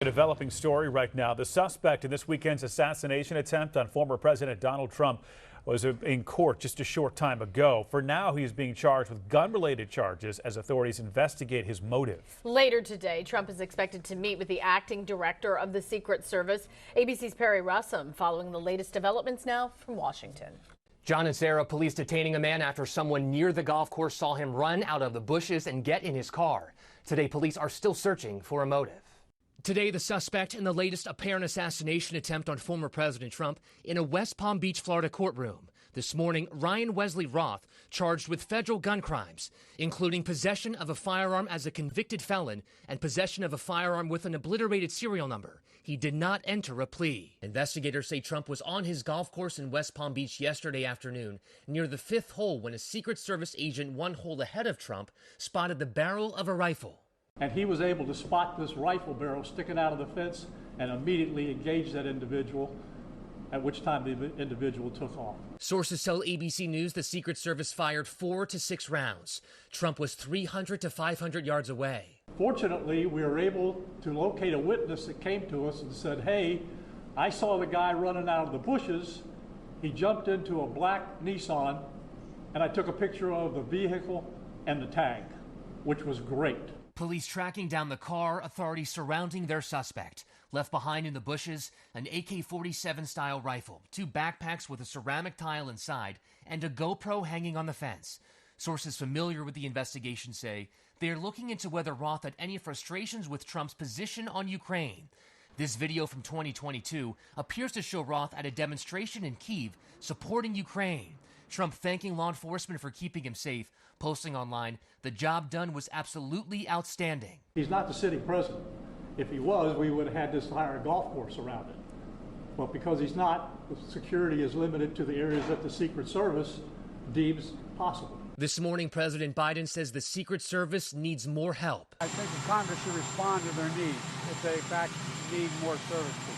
A developing story right now. The suspect in this weekend's assassination attempt on former President Donald Trump was in court just a short time ago. For now, he is being charged with gun-related charges as authorities investigate his motive. Later today, Trump is expected to meet with the acting director of the Secret Service. ABC's Perry Russum following the latest developments now from Washington. John and Sarah, police detaining a man after someone near the golf course saw him run out of the bushes and get in his car. Today, police are still searching for a motive. Today, the suspect in the latest apparent assassination attempt on former President Trump in a West Palm Beach, Florida courtroom. This morning, Wesley Routh charged with federal gun crimes, including possession of a firearm as a convicted felon and possession of a firearm with an obliterated serial number. He did not enter a plea. Investigators say Trump was on his golf course in West Palm Beach yesterday afternoon near the fifth hole when a Secret Service agent one hole ahead of Trump spotted the barrel of a rifle. And he was able to spot this rifle barrel sticking out of the fence and immediately engage that individual, at which time the individual took off. Sources tell ABC News the Secret Service fired 4 to 6 rounds. Trump was 300 to 500 yards away. Fortunately, we were able to locate a witness that came to us and said, hey, I saw the guy running out of the bushes. He jumped into a black Nissan, and I took a picture of the vehicle and the tag, which was great. Police tracking down the car, authorities surrounding their suspect. Left behind in the bushes, an AK-47 style rifle, 2 backpacks with a ceramic tile inside, and a GoPro hanging on the fence. Sources familiar with the investigation say they are looking into whether Roth had any frustrations with Trump's position on Ukraine. This video from 2022 appears to show Roth at a demonstration in Kyiv supporting Ukraine. Trump thanking law enforcement for keeping him safe, posting online, "The job done was absolutely outstanding." He's not the sitting president. If he was, we would have had this entire golf course around it. But because he's not, the security is limited to the areas that the Secret Service deems possible. This morning, President Biden says the Secret Service needs more help. I think the Congress should respond to their needs if they in fact need more services.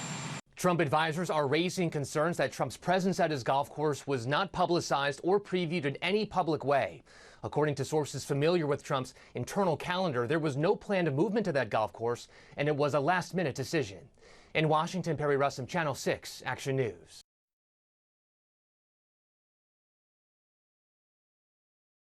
Trump advisors are raising concerns that Trump's presence at his golf course was not publicized or previewed in any public way. According to sources familiar with Trump's internal calendar, there was no planned movement to that golf course, and it was a last-minute decision. In Washington, Perry Russum, Channel 6 Action News.